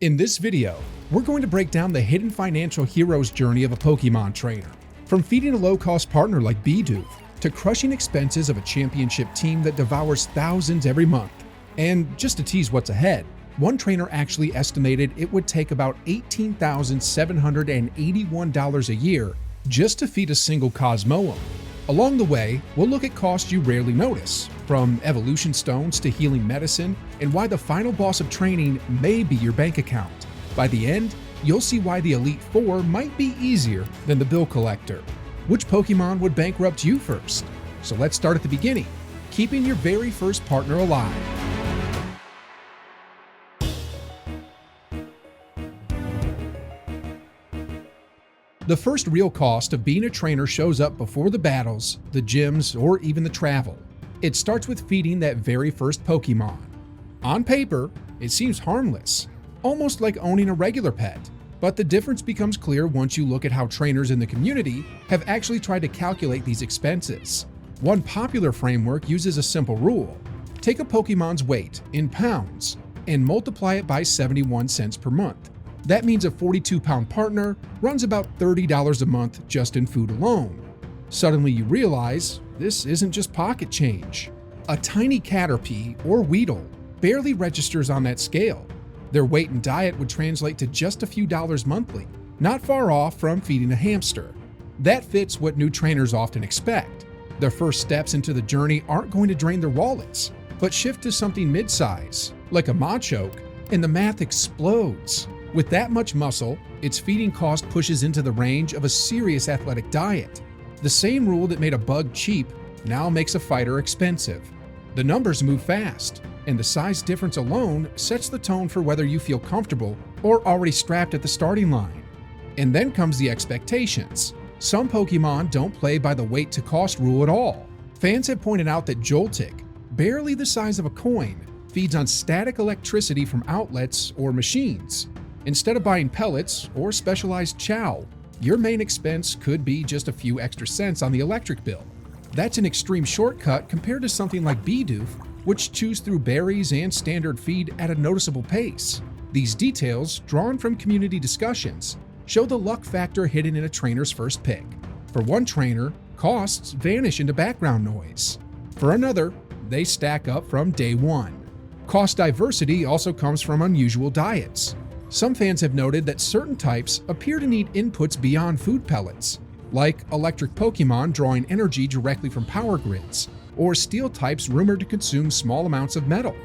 In this video, we're going to break down the hidden financial hero's journey of a Pokemon trainer. From feeding a low-cost partner like Bidoof to crushing expenses of a championship team that devours thousands every month. And just to tease what's ahead, one trainer actually estimated it would take about $18,781 a year just to feed a single Cosmoem. Along the way, we'll look at costs you rarely notice, from evolution stones to healing medicine, and why the final boss of training may be your bank account. By the end, you'll see why the Elite Four might be easier than the bill collector. Which Pokemon would bankrupt you first? So let's start at the beginning, keeping your very first partner alive. The first real cost of being a trainer shows up before the battles, the gyms, or even the travel. It starts with feeding that very first Pokemon. On paper, it seems harmless, almost like owning a regular pet. But the difference becomes clear once you look at how trainers in the community have actually tried to calculate these expenses. One popular framework uses a simple rule. Take a Pokemon's weight in pounds and multiply it by 71 cents per month. That means a 42-pound partner runs about $30 a month just in food alone. Suddenly you realize this isn't just pocket change. A tiny Caterpie or Weedle barely registers on that scale. Their weight and diet would translate to just a few dollars monthly, not far off from feeding a hamster. That fits what new trainers often expect. Their first steps into the journey aren't going to drain their wallets, but shift to something mid-size, like a Machoke, and the math explodes. With that much muscle, its feeding cost pushes into the range of a serious athletic diet. The same rule that made a bug cheap now makes a fighter expensive. The numbers move fast, and the size difference alone sets the tone for whether you feel comfortable or already strapped at the starting line. And then comes the expectations. Some Pokemon don't play by the weight to cost rule at all. Fans have pointed out that Joltik, barely the size of a coin, feeds on static electricity from outlets or machines. Instead of buying pellets or specialized chow, your main expense could be just a few extra cents on the electric bill. That's an extreme shortcut compared to something like Bidoof, which chews through berries and standard feed at a noticeable pace. These details, drawn from community discussions, show the luck factor hidden in a trainer's first pick. For one trainer, costs vanish into background noise. For another, they stack up from day one. Cost diversity also comes from unusual diets. Some fans have noted that certain types appear to need inputs beyond food pellets, like electric Pokemon drawing energy directly from power grids, or steel types rumored to consume small amounts of metal.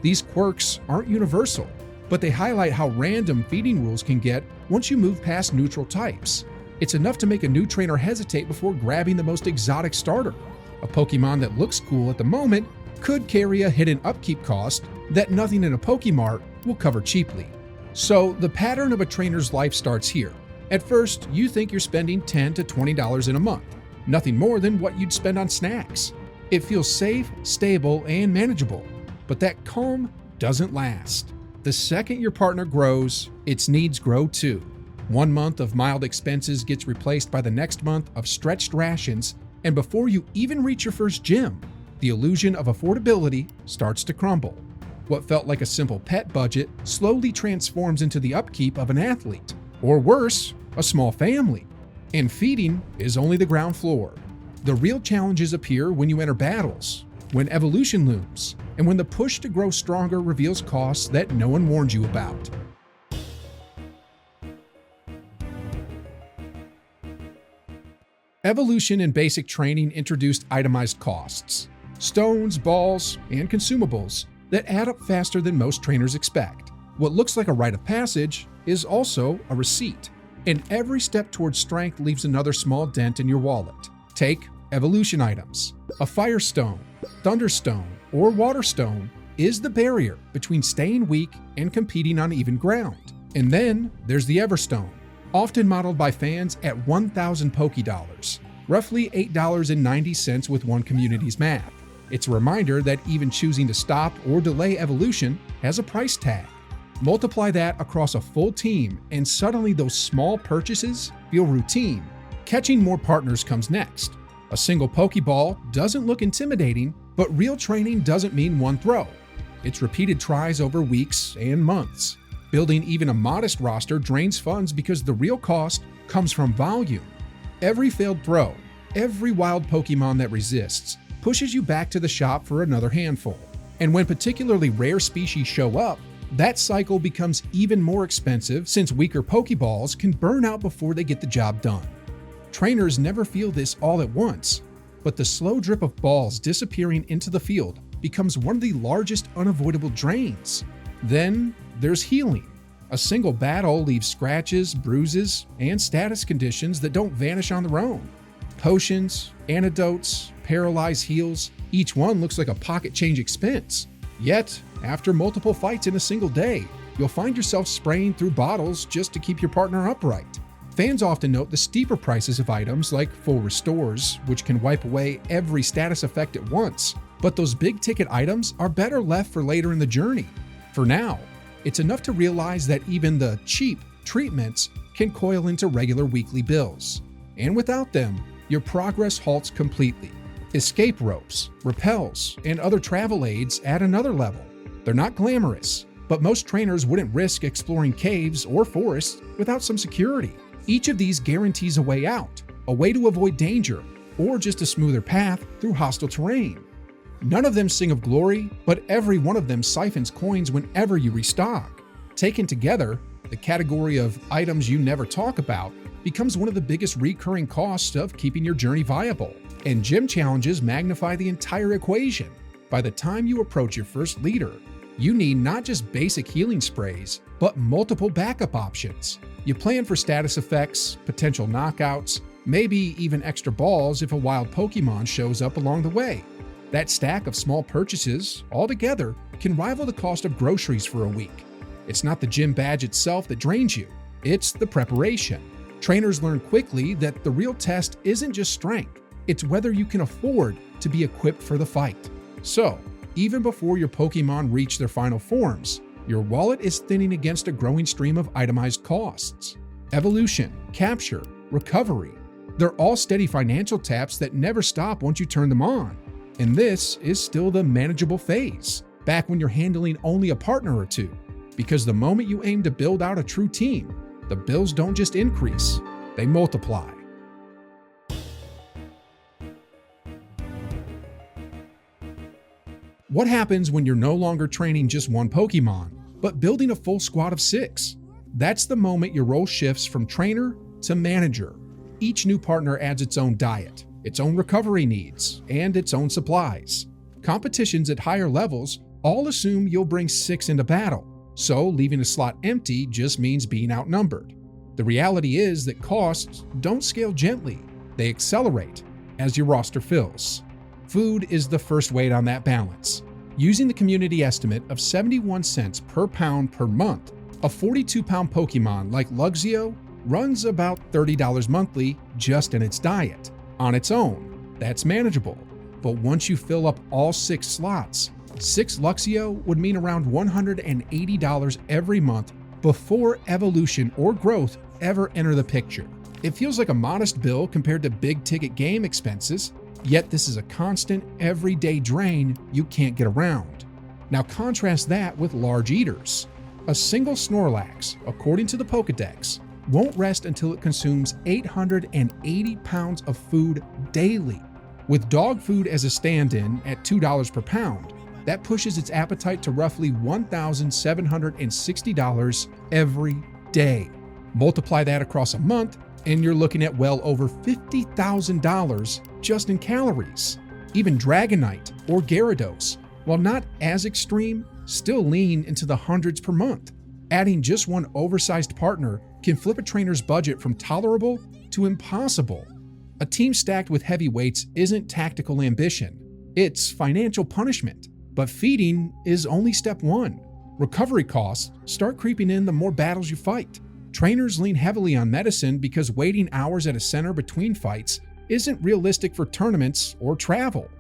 These quirks aren't universal, but they highlight how random feeding rules can get once you move past neutral types. It's enough to make a new trainer hesitate before grabbing the most exotic starter. A Pokemon that looks cool at the moment could carry a hidden upkeep cost that nothing in a Pokemart will cover cheaply. So the pattern of a trainer's life starts here. At first, you think you're spending $10 to $20 in a month, nothing more than what you'd spend on snacks. It feels safe, stable, and manageable, but that calm doesn't last. The second your partner grows, its needs grow too. 1 month of mild expenses gets replaced by the next month of stretched rations, and before you even reach your first gym, the illusion of affordability starts to crumble. What felt like a simple pet budget slowly transforms into the upkeep of an athlete, or worse, a small family. And feeding is only the ground floor. The real challenges appear when you enter battles, when evolution looms, and when the push to grow stronger reveals costs that no one warned you about. Evolution and basic training introduced itemized costs, stones, balls, and consumables that add up faster than most trainers expect. What looks like a rite of passage is also a receipt, and every step towards strength leaves another small dent in your wallet. Take evolution items. A Firestone, Thunderstone, or Waterstone is the barrier between staying weak and competing on even ground. And then there's the Everstone, often modeled by fans at 1,000 Pokédollars, roughly $8.90 with one community's math. It's a reminder that even choosing to stop or delay evolution has a price tag. Multiply that across a full team, and suddenly those small purchases feel routine. Catching more partners comes next. A single Pokeball doesn't look intimidating, but real training doesn't mean one throw. It's repeated tries over weeks and months, Building even a modest roster drains funds because the real cost comes from volume. Every failed throw, every wild Pokemon that resists, pushes you back to the shop for another handful. And when particularly rare species show up, that cycle becomes even more expensive since weaker Poké Balls can burn out before they get the job done. Trainers never feel this all at once, but the slow drip of balls disappearing into the field becomes one of the largest unavoidable drains. Then there's healing. A single battle leaves scratches, bruises, and status conditions that don't vanish on their own. Potions, antidotes, paralyzed heals, each one looks like a pocket change expense. Yet, after multiple fights in a single day, you'll find yourself spraying through bottles just to keep your partner upright. Fans often note the steeper prices of items like full restores, which can wipe away every status effect at once, but those big ticket items are better left for later in the journey. For now, it's enough to realize that even the cheap treatments can coil into regular weekly bills. And without them, your progress halts completely. Escape ropes, rappels, and other travel aids add another level. They're not glamorous, but most trainers wouldn't risk exploring caves or forests without some security. Each of these guarantees a way out, a way to avoid danger, or just a smoother path through hostile terrain. None of them sing of glory, but every one of them siphons coins whenever you restock. Taken together, the category of items you never talk about becomes one of the biggest recurring costs of keeping your journey viable. And gym challenges magnify the entire equation. By the time you approach your first leader, you need not just basic healing sprays, but multiple backup options. You plan for status effects, potential knockouts, maybe even extra balls if a wild Pokemon shows up along the way. That stack of small purchases, altogether, can rival the cost of groceries for a week. It's not the gym badge itself that drains you, it's the preparation. Trainers learn quickly that the real test isn't just strength, it's whether you can afford to be equipped for the fight. So, even before your Pokemon reach their final forms, your wallet is thinning against a growing stream of itemized costs. Evolution, capture, recovery, they're all steady financial taps that never stop once you turn them on. And this is still the manageable phase, back when you're handling only a partner or two. Because the moment you aim to build out a true team, the bills don't just increase, they multiply. What happens when you're no longer training just one Pokemon, but building a full squad of 6? That's the moment your role shifts from trainer to manager. Each new partner adds its own diet, its own recovery needs, and its own supplies. Competitions at higher levels all assume you'll bring 6 into battle, so leaving a slot empty just means being outnumbered. The reality is that costs don't scale gently, they accelerate as your roster fills. Food is the first weight on that balance. Using the community estimate of 71 cents per pound per month, a 42-pound Pokemon like Luxio runs about $30 monthly just in its diet. On its own, that's manageable. But once you fill up all 6 slots, 6 Luxio would mean around $180 every month before evolution or growth ever enter the picture. It feels like a modest bill compared to big-ticket game expenses, yet this is a constant, everyday drain you can't get around. Now contrast that with large eaters. A single Snorlax, according to the Pokedex, won't rest until it consumes 880 pounds of food daily. With dog food as a stand-in at $2 per pound, that pushes its appetite to roughly $1,760 every day. Multiply that across a month, and you're looking at well over $50,000 just in calories. Even Dragonite or Gyarados, while not as extreme, still lean into the hundreds per month. Adding just one oversized partner can flip a trainer's budget from tolerable to impossible. A team stacked with heavyweights isn't tactical ambition, it's financial punishment. But feeding is only step one. Recovery costs start creeping in the more battles you fight. Trainers lean heavily on medicine because waiting hours at a center between fights isn't realistic for tournaments or travel.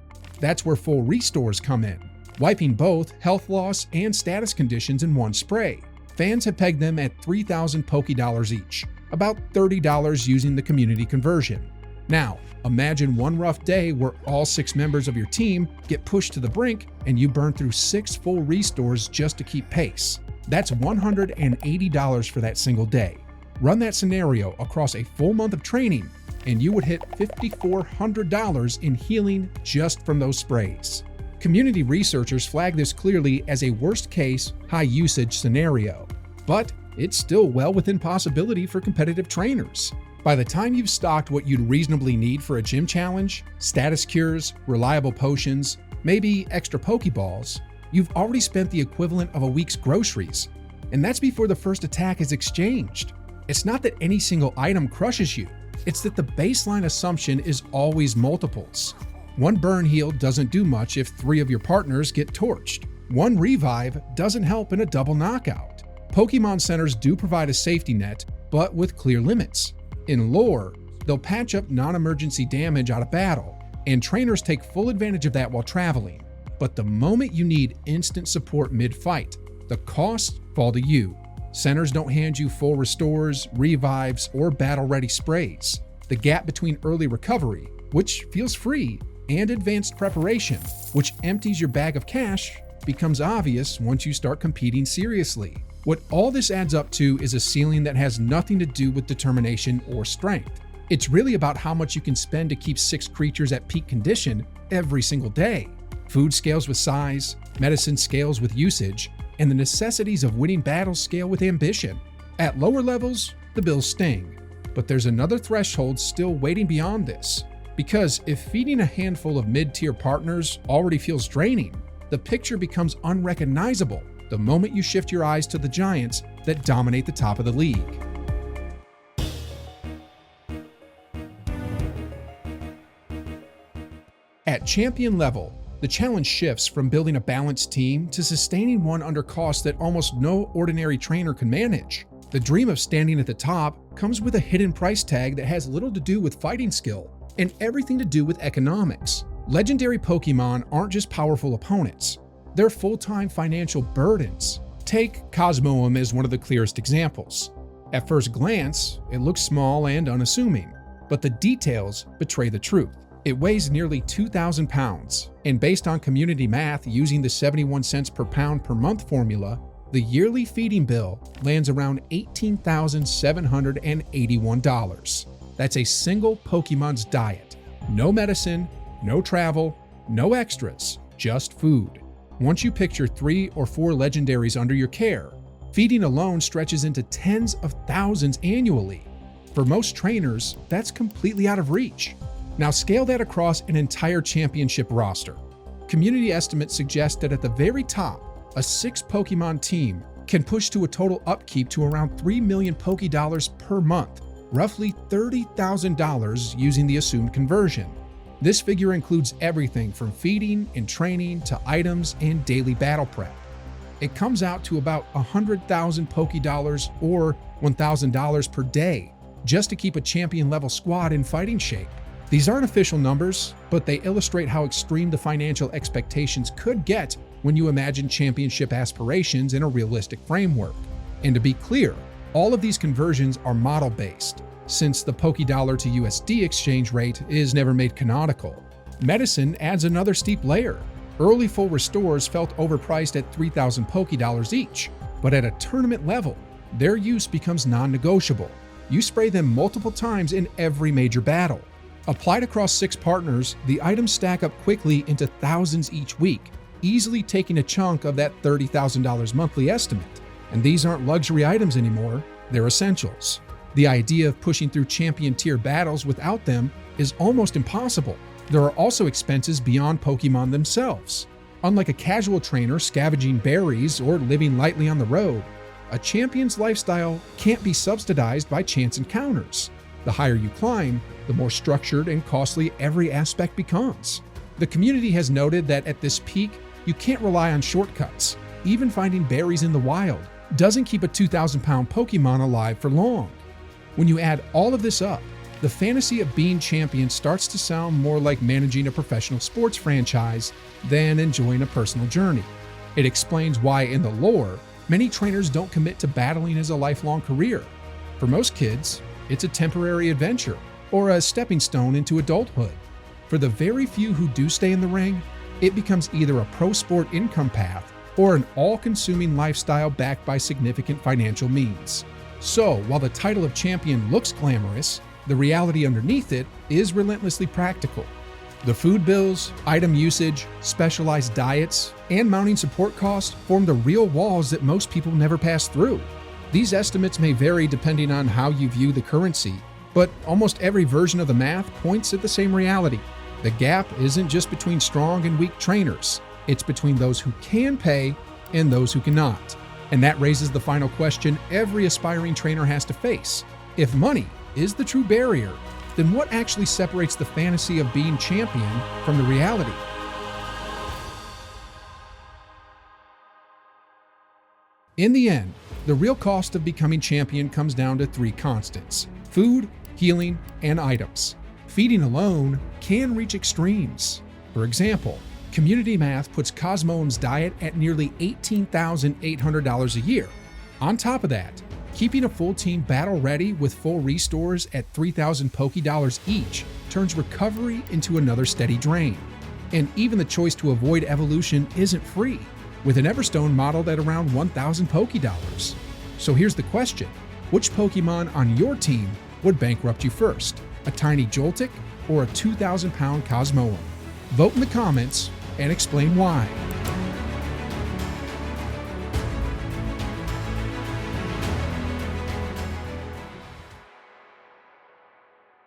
That's where full restores come in, wiping both health loss and status conditions in one spray. Fans have pegged them at 3,000 Poké each, about $30 using the community conversion. Now, imagine one rough day where all 6 members of your team get pushed to the brink and you burn through 6 full restores just to keep pace. That's $180 for that single day. Run that scenario across a full month of training, and you would hit $5,400 in healing just from those sprays. Community researchers flag this clearly as a worst-case, high-usage scenario, but it's still well within possibility for competitive trainers. By the time you've stocked what you'd reasonably need for a gym challenge, status cures, reliable potions, maybe extra Poké Balls, you've already spent the equivalent of a week's groceries, and that's before the first attack is exchanged. It's not that any single item crushes you, it's that the baseline assumption is always multiples. One burn heal doesn't do much if 3 of your partners get torched. One revive doesn't help in a double knockout. Pokemon centers do provide a safety net, but with clear limits. In lore, they'll patch up non-emergency damage out of battle, and trainers take full advantage of that while traveling. But the moment you need instant support mid-fight, the costs fall to you. Centers don't hand you full restores, revives, or battle-ready sprays. The gap between early recovery, which feels free, and advanced preparation, which empties your bag of cash, becomes obvious once you start competing seriously. What all this adds up to is a ceiling that has nothing to do with determination or strength. It's really about how much you can spend to keep 6 creatures at peak condition every single day. Food scales with size, medicine scales with usage, and the necessities of winning battles scale with ambition. At lower levels, the bills sting. But there's another threshold still waiting beyond this. Because if feeding a handful of mid-tier partners already feels draining, the picture becomes unrecognizable the moment you shift your eyes to the giants that dominate the top of the league. At champion level, the challenge shifts from building a balanced team to sustaining one under costs that almost no ordinary trainer can manage. The dream of standing at the top comes with a hidden price tag that has little to do with fighting skill and everything to do with economics. Legendary Pokemon aren't just powerful opponents, they're full-time financial burdens. Take Cosmoem as one of the clearest examples. At first glance, it looks small and unassuming, but the details betray the truth. It weighs nearly 2,000 pounds, and based on community math using the 71 cents per pound per month formula, the yearly feeding bill lands around $18,781. That's a single Pokemon's diet. No medicine, no travel, no extras, just food. Once you picture 3 or 4 legendaries under your care, feeding alone stretches into tens of thousands annually. For most trainers, that's completely out of reach. Now scale that across an entire championship roster. Community estimates suggest that at the very top, a 6 Pokemon team can push to a total upkeep to around 3 million Poké-dollars per month, roughly $30,000 using the assumed conversion. This figure includes everything from feeding and training to items and daily battle prep. It comes out to about 100,000 Poké-dollars or $1,000 per day just to keep a champion-level squad in fighting shape. These aren't official numbers, but they illustrate how extreme the financial expectations could get when you imagine championship aspirations in a realistic framework. And to be clear, all of these conversions are model-based, since the Poké-dollar to USD exchange rate is never made canonical. Medicine adds another steep layer. Early full restores felt overpriced at 3,000 Poké-dollars each, but at a tournament level, their use becomes non-negotiable. You spray them multiple times in every major battle. Applied across 6 partners, the items stack up quickly into thousands each week, easily taking a chunk of that $30,000 monthly estimate. And these aren't luxury items anymore, they're essentials. The idea of pushing through champion-tier battles without them is almost impossible. There are also expenses beyond Pokemon themselves. Unlike a casual trainer scavenging berries or living lightly on the road, a champion's lifestyle can't be subsidized by chance encounters. The higher you climb, the more structured and costly every aspect becomes. The community has noted that at this peak, you can't rely on shortcuts. Even finding berries in the wild doesn't keep a 2,000-pound Pokemon alive for long. When you add all of this up, the fantasy of being champion starts to sound more like managing a professional sports franchise than enjoying a personal journey. It explains why, in the lore, many trainers don't commit to battling as a lifelong career. For most kids, it's a temporary adventure or a stepping stone into adulthood. For the very few who do stay in the ring, it becomes either a pro sport income path or an all-consuming lifestyle backed by significant financial means. So, while the title of champion looks glamorous, the reality underneath it is relentlessly practical. The food bills, item usage, specialized diets, and mounting support costs form the real walls that most people never pass through. These estimates may vary depending on how you view the currency, but almost every version of the math points at the same reality. The gap isn't just between strong and weak trainers, it's between those who can pay and those who cannot. And that raises the final question every aspiring trainer has to face. If money is the true barrier, then what actually separates the fantasy of being champion from the reality? In the end, the real cost of becoming champion comes down to 3 constants: food, healing, and items. Feeding alone can reach extremes. For example, community math puts Cosmoem's diet at nearly $18,800 a year. On top of that, keeping a full team battle ready with full restores at $3,000 Poké Dollars each turns recovery into another steady drain. And even the choice to avoid evolution isn't free, with an Everstone modeled at around 1,000 Poké Dollars. So here's the question: which Pokemon on your team would bankrupt you first? A tiny Joltik or a 2,000-pound Cosmoem? Vote in the comments and explain why.